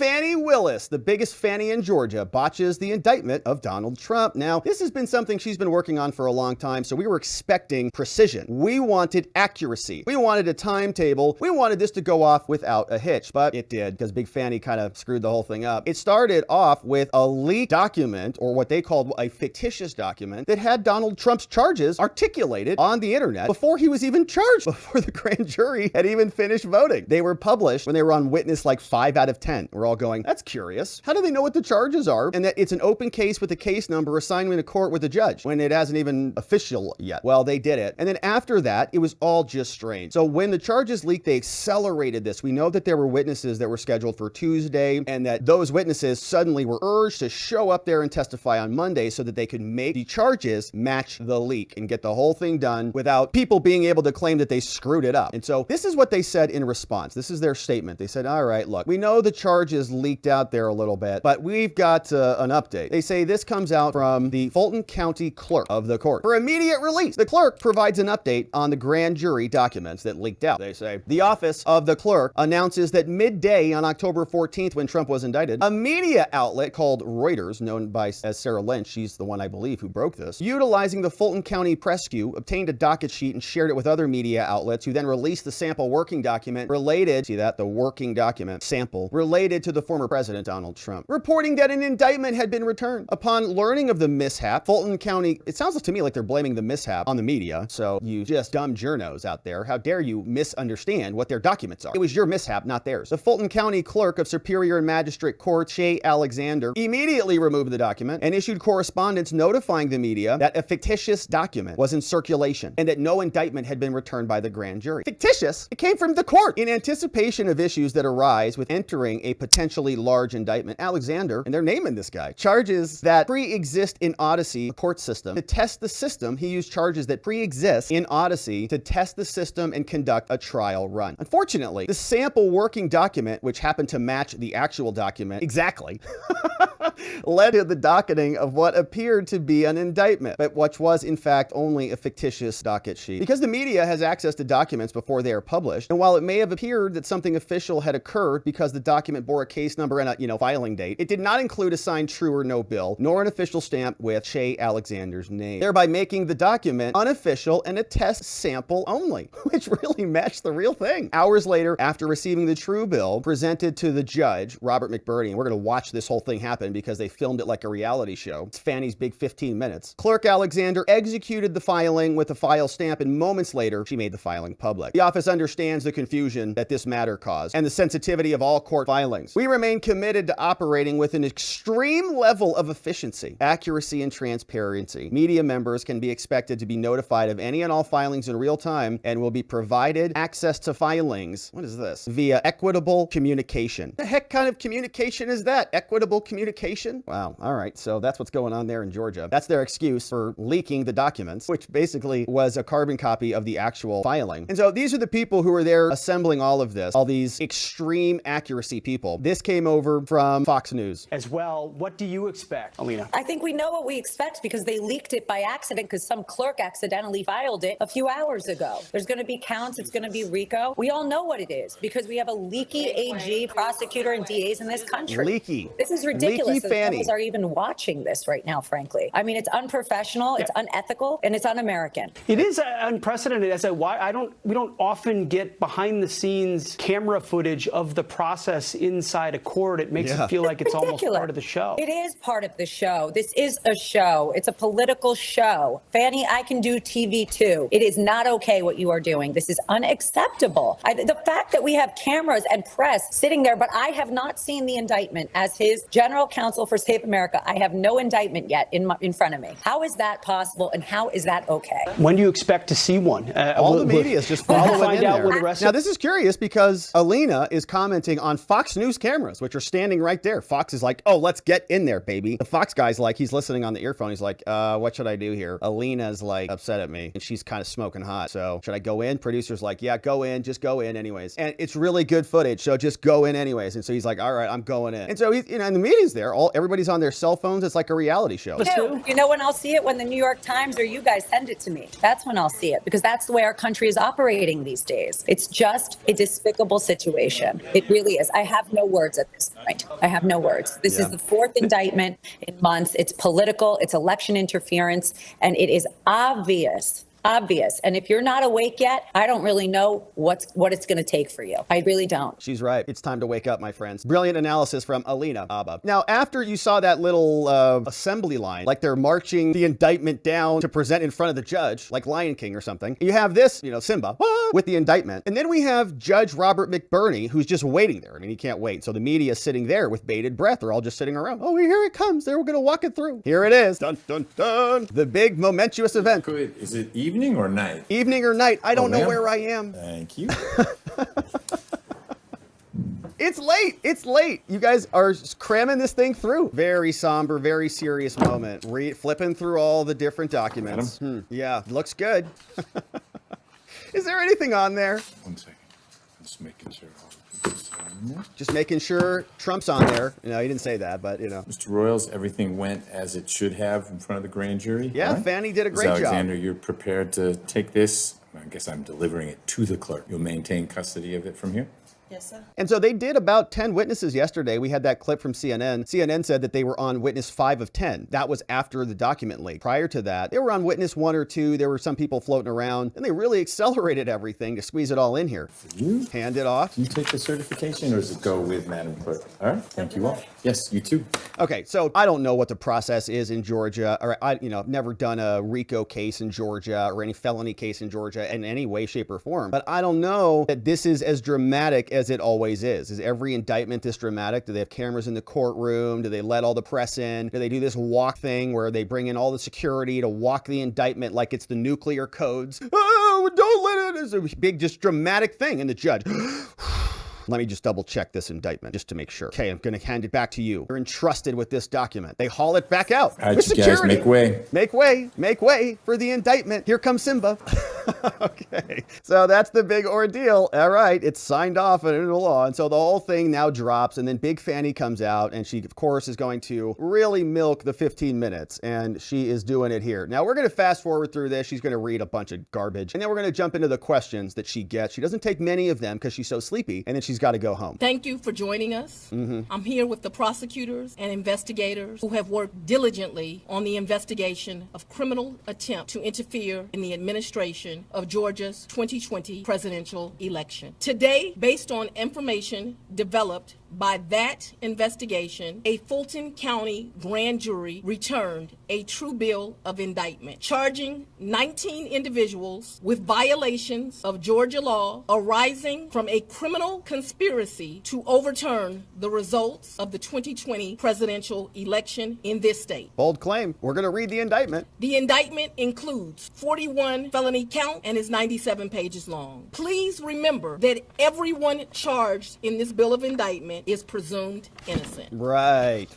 Fani Willis, the biggest Fanny in Georgia, botches the indictment of Donald Trump. Now, this has been something she's been working on for a long time, so we were expecting precision. We wanted accuracy. We wanted a timetable. We wanted this to go off without a hitch, but it did, because Big Fanny kind of screwed the whole thing up. It started off with a leaked document, or what they called a fictitious document, that had Donald Trump's charges articulated on the internet before he was even charged, before the grand jury had even finished voting. They were published when they were on witness like 5 out of 10. We're all going, that's curious. How do they know what the charges are? And that it's an open case with a case number assigned to court with a judge when it hasn't even official yet. Well, they did it. And then after that, it was all just strange. So when the charges leaked, they accelerated this. We know that there were witnesses that were scheduled for Tuesday, and that those witnesses suddenly were urged to show up there and testify on Monday so that they could make the charges match the leak and get the whole thing done without people being able to claim that they screwed it up. And so this is what they said in response. This is their statement. They said, all right, look, we know the charges leaked out there a little bit, but we've got an update. They say this comes out from the Fulton County clerk of the court. For immediate release, the clerk provides an update on the grand jury documents that leaked out. They say, the office of the clerk announces that midday on October 14th, when Trump was indicted, a media outlet called Reuters, known as Sarah Lynch, she's the one I believe who broke this, utilizing the Fulton County press queue, obtained a docket sheet and shared it with other media outlets who then released the sample working document related, see that, the working document sample, related to the former president, Donald Trump, reporting that an indictment had been returned. Upon learning of the mishap, Fulton County, it sounds to me like they're blaming the mishap on the media. So you just dumb journos out there, how dare you misunderstand what their documents are? It was your mishap, not theirs. The Fulton County clerk of Superior and Magistrate Court, Shay Alexander, immediately removed the document and issued correspondence notifying the media that a fictitious document was in circulation and that no indictment had been returned by the grand jury. Fictitious? It came from the court. In anticipation of issues that arise with entering a potentially large indictment, Alexander, and they're naming this guy, charges that pre-exist in Odyssey court system. To test the system, he used charges that pre-exist in Odyssey to test the system and conduct a trial run. Unfortunately, the sample working document, which happened to match the actual document exactly, led to the docketing of what appeared to be an indictment, but which was in fact only a fictitious docket sheet. Because the media has access to documents before they are published, and while it may have appeared that something official had occurred because the document bore a case number and a filing date, it did not include a signed true or no bill, nor an official stamp with Shay Alexander's name, thereby making the document unofficial and a test sample only, which really matched the real thing. Hours later, after receiving the true bill presented to the judge, Robert McBurney, and we're going to watch this whole thing happen because they filmed it like a reality show. It's Fanny's big 15 minutes. Clerk Alexander executed the filing with a file stamp, and moments later, she made the filing public. The office understands the confusion that this matter caused and the sensitivity of all court filings. We remain committed to operating with an extreme level of efficiency, accuracy, and transparency. Media members can be expected to be notified of any and all filings in real time and will be provided access to filings, what is this, via equitable communication. The heck kind of communication is that? Equitable communication? Wow. All right. So that's what's going on there in Georgia. That's their excuse for leaking the documents, which basically was a carbon copy of the actual filing. And so these are the people who are there assembling all of this, all these extreme accuracy people. This came over from Fox News. As well, what do you expect, Alina? I think we know what we expect because they leaked it by accident because some clerk accidentally filed it a few hours ago. There's going to be counts. It's going to be RICO. We all know what it is because we have a leaky AG, prosecutor, and DAs in this country. Leaky. This is ridiculous. Leaky Fanny. People are even watching this right now, frankly. I mean, it's unprofessional, it's unethical, and it's un-American. It is unprecedented. We don't often get behind the scenes camera footage of the process inside a court. It makes it feel like it's almost part of the show. It is part of the show. This is a show. It's a political show. Fanny, I can do TV too. It is not okay what you are doing. This is unacceptable. The fact that we have cameras and press sitting there, but I have not seen the indictment as his general counsel for Save America. I have no indictment yet in front of me. How is that possible and how is that okay? When do you expect to see one? All the media is just following in there. The rest now, this is curious because Alina is commenting on Fox News cameras, which are standing right there. Fox is like, oh, let's get in there, baby. The Fox guy's like, he's listening on the earphone. He's like, what should I do here? Alina's like upset at me and she's kind of smoking hot. So should I go in? Producer's like, yeah, go in. Just go in anyways. And it's really good footage. So just go in anyways. And so he's like, all right, I'm going in. And so he's, and the media's there. Everybody's on their cell phones. It's like a reality show. You know when I'll see it? When the New York Times or you guys send it to me. That's when I'll see it because that's the way our country is operating these days. It's just a despicable situation. It really is. I have no words at this point. I have no words. This is the fourth indictment in months. It's political, it's election interference, and it is obvious. And if you're not awake yet, I don't really know what it's going to take for you. I really don't. She's right. It's time to wake up, my friends. Brilliant analysis from Alina. Now, after you saw that little assembly line, like they're marching the indictment down to present in front of the judge, like Lion King or something, you have this, Simba, with the indictment. And then we have Judge Robert McBurney, who's just waiting there. I mean, he can't wait. So the media is sitting there with bated breath. They're all just sitting around. Oh, here it comes. They're going to walk it through. Here it is. Dun, dun, dun. The big momentous event. Is it evening or night? Evening or night. I don't know where I am. Thank you. It's late. It's late. You guys are cramming this thing through. Very somber, very serious moment. Flipping through all the different documents. Yeah, looks good. Is there anything on there? 1 second. Just making sure. Just making sure Trump's on there. He didn't say that, but Mr. Royals, everything went as it should have in front of the grand jury. Yeah, right? Fani did a great job. Alexander, you're prepared to take this? I guess I'm delivering it to the clerk. You'll maintain custody of it from here? Yes, sir. And so they did about 10 witnesses yesterday. We had that clip from CNN. CNN said that they were on witness 5 of 10. That was after the document leak. Prior to that, they were on witness 1 or 2. There were some people floating around, and they really accelerated everything to squeeze it all in here. For you? Hand it off. Do you take the certification, or does it go with Madam Clerk? All right. Thank you all. Yes, you too. Okay, so I don't know what the process is in Georgia, or I've never done a RICO case in Georgia or any felony case in Georgia in any way, shape, or form. But I don't know that this is as dramatic as it always is. Is every indictment this dramatic? Do they have cameras in the courtroom? Do they let all the press in? Do they do this walk thing where they bring in all the security to walk the indictment like it's the nuclear codes? Oh, don't let it. It's a big, just dramatic thing. And the judge, let me just double check this indictment just to make sure. Okay, I'm going to hand it back to you. You're entrusted with this document. They haul it back out. All right, you guys, make way. Make way. Make way for the indictment. Here comes Simba. Okay, so that's the big ordeal. All right, it's signed off and into law. And so the whole thing now drops, and then Big Fani comes out, and she, of course, is going to really milk the 15 minutes, and she is doing it here. Now, we're going to fast forward through this. She's going to read a bunch of garbage, and then we're going to jump into the questions that she gets. She doesn't take many of them because she's so sleepy, and then she's got to go home. Thank you for joining us. I'm here with the prosecutors and investigators who have worked diligently on the investigation of criminal attempt to interfere in the administration of Georgia's 2020 presidential election. Today, based on information developed by that investigation, a Fulton County grand jury returned a true bill of indictment, charging 19 individuals with violations of Georgia law arising from a criminal conspiracy to overturn the results of the 2020 presidential election in this state. Bold claim. We're going to read the indictment. The indictment includes 41 felony counts and is 97 pages long. Please remember that everyone charged in this bill of indictment is presumed innocent. Right.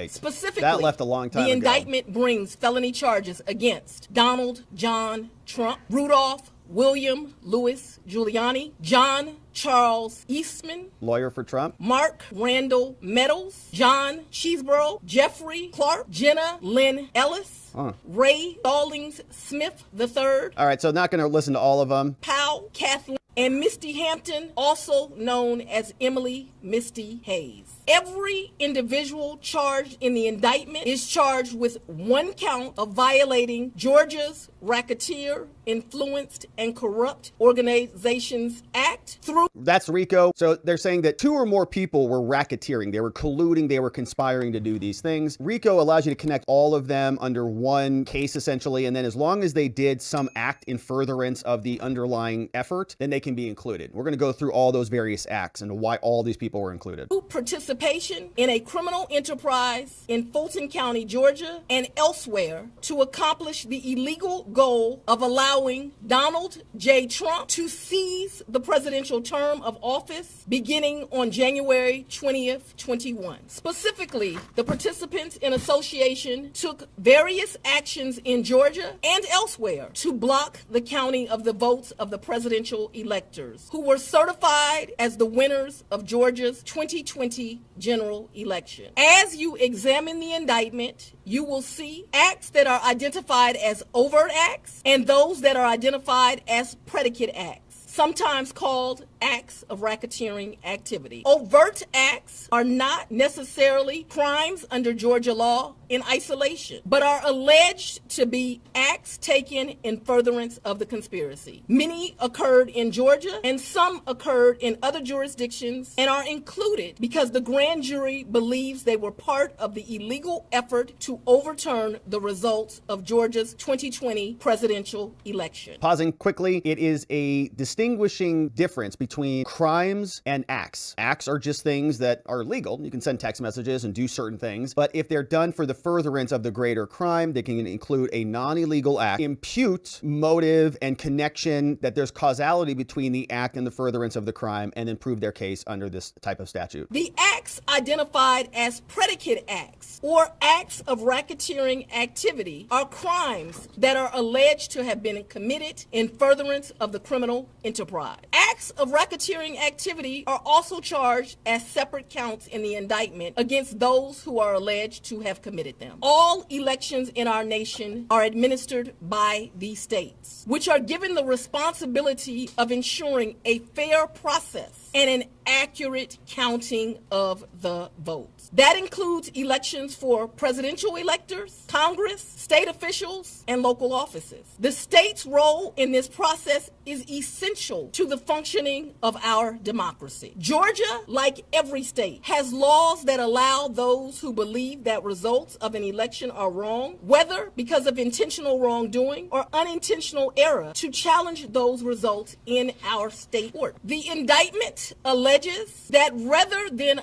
Specifically, that left a long time the ago. indictment brings felony charges against Donald John Trump, Rudolph William Louis Giuliani, John Charles Eastman, lawyer for Trump, Mark Randall Meadows, John Cheeseborough, Jeffrey Clark, Jenna Lynn Ellis, Ray Stallings Smith III. All right, so not going to listen to all of them. Powell Kathleen, and Misty Hampton, also known as Emily Misty Hayes. Every individual charged in the indictment is charged with 1 count of violating Georgia's Racketeer, Influenced, and Corrupt Organizations Act through... That's RICO. So they're saying that 2 or more people were racketeering. They were colluding. They were conspiring to do these things. RICO allows you to connect all of them under one case, essentially. And then as long as they did some act in furtherance of the underlying effort, then they can be included. We're going to go through all those various acts and why all these people were included. Participation in a criminal enterprise in Fulton County, Georgia, and elsewhere to accomplish the illegal goal of allowing Donald J. Trump to seize the presidential term of office beginning on January 20th, 21. Specifically, the participants in association took various actions in Georgia and elsewhere to block the counting of the votes of the presidential electors who were certified as the winners of Georgia's 2020 general election. As you examine the indictment, you will see acts that are identified as overt acts and those that are identified as predicate acts, sometimes called acts of racketeering activity. Overt acts are not necessarily crimes under Georgia law in isolation, but are alleged to be acts taken in furtherance of the conspiracy. Many occurred in Georgia and some occurred in other jurisdictions and are included because the grand jury believes they were part of the illegal effort to overturn the results of Georgia's 2020 presidential election. Pausing quickly, it is a distinguishing difference between crimes and acts. Acts are just things that are legal. You can send text messages and do certain things, but if they're done for the furtherance of the greater crime, they can include a non-illegal act, impute motive and connection, that there's causality between the act and the furtherance of the crime, and then prove their case under this type of statute. The acts identified as predicate acts or acts of racketeering activity are crimes that are alleged to have been committed in furtherance of the criminal enterprise. Acts of racketeering activity are also charged as separate counts in the indictment against those who are alleged to have committed them. All elections in our nation are administered by the states, which are given the responsibility of ensuring a fair process and an accurate counting of the votes. That includes elections for presidential electors, Congress, state officials, and local offices. The state's role in this process is essential to the functioning of our democracy. Georgia, like every state, has laws that allow those who believe that results of an election are wrong, whether because of intentional wrongdoing or unintentional error, to challenge those results in our state court. The indictment alleges that rather than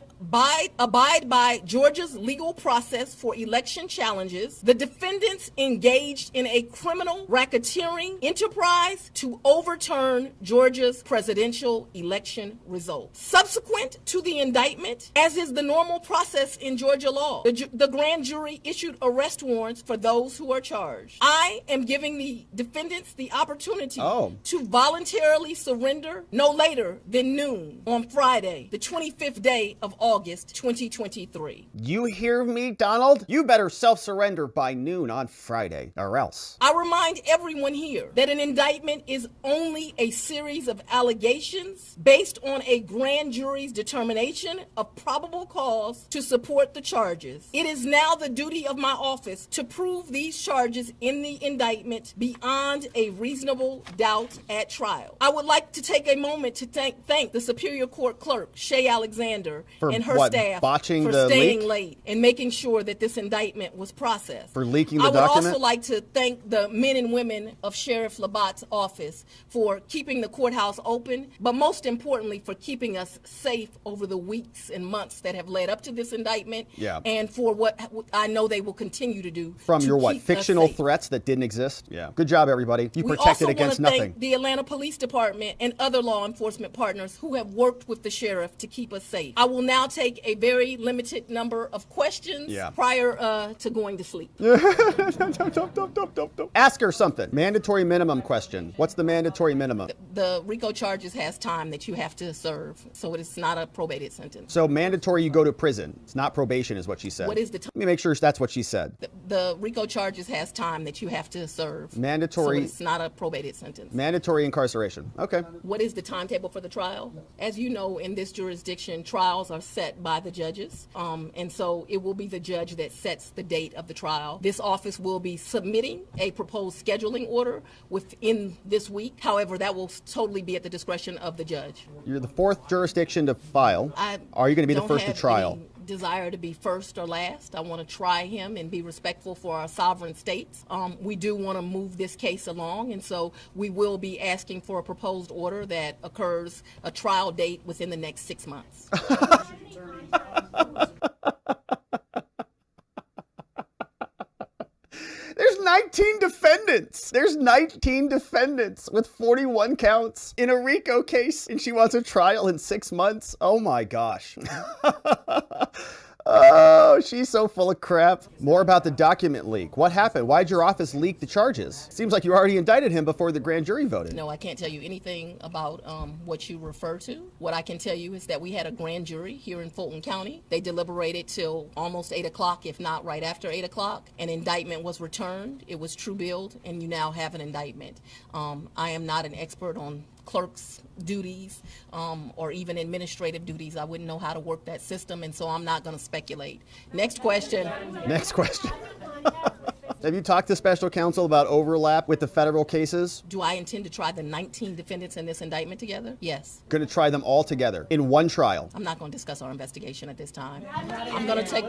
abide by Georgia's legal process for election challenges, the defendants engaged in a criminal racketeering enterprise to overturn Georgia's presidential election results. Subsequent to the indictment, as is the normal process in Georgia law, the grand jury issued arrest warrants for those who are charged. I am giving the defendants the opportunity to voluntarily surrender no later than noon on Friday, the 25th day of August, 2023. You hear me, Donald? You better self-surrender by noon on Friday, or else. I remind everyone here that an indictment is only a series of allegations based on a grand jury's determination of probable cause to support the charges. It is now the duty of my office to prove these charges in the indictment beyond a reasonable doubt at trial. I would like to take a moment to thank the Superior Court Clerk, Shay Alexander, and her staff for staying late and making sure that this indictment was processed. For leaking the document? I would document? also like to thank the men and women of Sheriff Labatt's office for keeping the courthouse open, but most importantly for keeping us safe over the weeks and months that have led up to this indictment, and for what I know they will continue to do. From your what, fictional threats that didn't exist? Yeah. Good job, everybody. You protected against nothing. We also want to thank the Atlanta Police Department and other law enforcement partners who have worked with the sheriff to keep us safe. I will now take a very limited number of questions prior to going to sleep. Ask her something. Mandatory minimum question. What's the mandatory minimum? The RICO charges has time that you have to serve, so it is not a probated sentence. So mandatory, you go to prison. It's not probation is what she said. What is the time? Let me make sure that's what she said. The RICO charges has time that you have to serve. Mandatory. So it's not a probated sentence. Mandatory incarceration. Okay. What is the timetable for the trial? As you know, in this jurisdiction, trials are set by the judges. And so it will be the judge that sets the date of the trial. This office will be submitting a proposed scheduling order within this week. However, that will totally be at the discretion of the judge. You're the fourth jurisdiction to file. Are you going to be the first to trial? Desire to be first or last. I want to try him and be respectful for our sovereign states. We do want to move this case along, and so we will be asking for a proposed order that occurs a trial date within the next 6 months. There's 19 defendants. There's 19 defendants with 41 counts in a RICO case, and she wants a trial in 6 months. Oh my gosh. Oh, she's so full of crap. More about the document leak. What happened? Why'd your office leak the charges? Seems like you already indicted him before the grand jury voted. No, I can't tell you anything about what you refer to. What I can tell you is that we had a grand jury here in Fulton County. They deliberated till almost 8 o'clock, if not right after 8 o'clock. An indictment was returned. It was true billed, and you now have an indictment. I am not an expert on clerk's duties or even administrative duties. I wouldn't know how to work that system, and so I'm not going to speculate. Next question. Next question. Have you talked to special counsel about overlap with the federal cases? Do I intend to try the 19 defendants in this indictment together? Yes. Going to try them all together in one trial? I'm not going to discuss our investigation at this time. I'm going to take...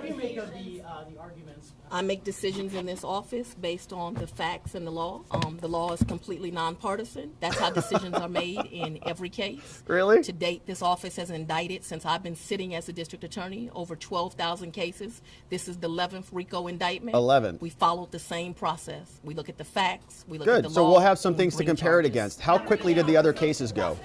I make decisions in this office based on the facts and the law. The law is completely nonpartisan. That's how decisions are made in every case. Really? To date, this office has indicted, since I've been sitting as a district attorney, over 12,000 cases. This is the 11th RICO indictment. 11. We followed the same process. We look at the facts. We look at the law. Good. So we'll have some things to compare it against. How quickly did the other cases go?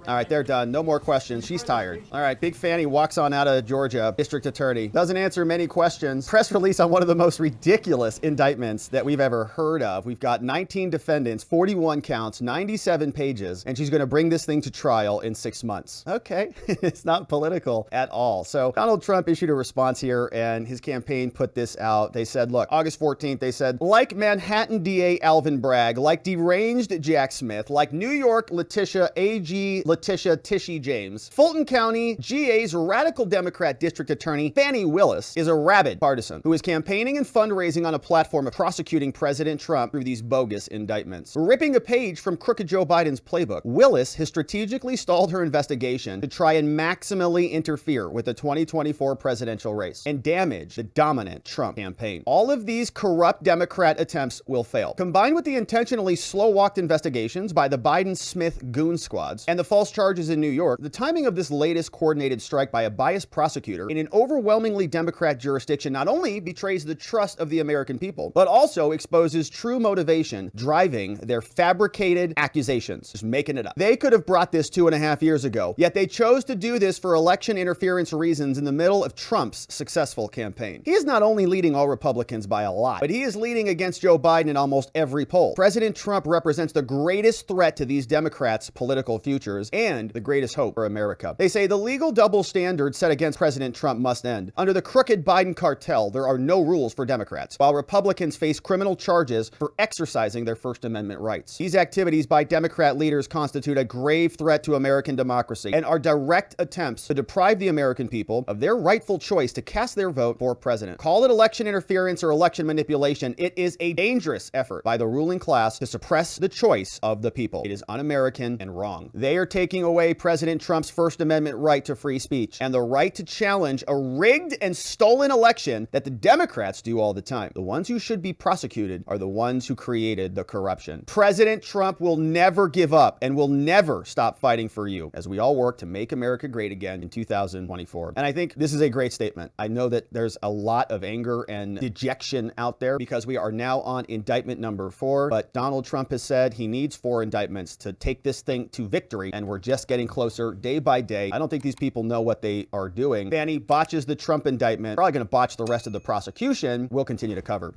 All right, they're done. No more questions. She's tired. All right, Big Fani walks on out of Georgia, district attorney. Doesn't answer many questions. Press release on one of the most ridiculous indictments that we've ever heard of. We've got 19 defendants, 41 counts, 97 pages, and she's going to bring this thing to trial in 6 months. Okay, it's not political at all. So Donald Trump issued a response here, and his campaign put this out. They said, look, August 14th, they said, like Manhattan DA Alvin Bragg, like deranged Jack Smith, like New York Letitia AG Letitia Tishy James, Fulton County GA's radical Democrat District Attorney Fani Willis is a rabid partisan who is campaigning and fundraising on a platform of prosecuting President Trump through these bogus indictments. Ripping a page from crooked Joe Biden's playbook, Willis has strategically stalled her investigation to try and maximally interfere with the 2024 presidential race and damage the dominant Trump campaign. All of these corrupt Democrat attempts will fail. Combined with the intentionally slow-walked investigations by the Biden-Smith goon squads and the false charges in New York, the timing of this latest coordinated strike by a biased prosecutor in an overwhelmingly Democrat jurisdiction not only betrays the trust of the American people, but also exposes true motivation driving their fabricated accusations. Just making it up. They could have brought this 2.5 years ago, yet they chose to do this for election interference reasons in the middle of Trump's successful campaign. He is not only leading all Republicans by a lot, but he is leading against Joe Biden in almost every poll. President Trump represents the greatest threat to these Democrats' political futures and the greatest hope for America. They say the legal double standard set against President Trump must end. Under the crooked Biden cartel, there are no rules for Democrats, while Republicans face criminal charges for exercising their First Amendment rights. These activities by Democrat leaders constitute a grave threat to American democracy and are direct attempts to deprive the American people of their rightful choice to cast their vote for president. Call it election interference or election manipulation, it is a dangerous effort by the ruling class to suppress the choice of the people. It is un-American and wrong. They are taking away President Trump's First Amendment right to free speech and the right to challenge a rigged and stolen election that the Democrats do all the time. The ones who should be prosecuted are the ones who created the corruption. President Trump will never give up and will never stop fighting for you as we all work to make America great again in 2024. And I think this is a great statement. I know that there's a lot of anger and dejection out there because we are now on indictment number 4, but Donald Trump has said he needs 4 indictments to take this thing to victory, and we're just getting closer day by day. I don't think these people know what they are doing. Fani botches the Trump indictment, probably going to botch the rest of the prosecution. We'll continue to cover.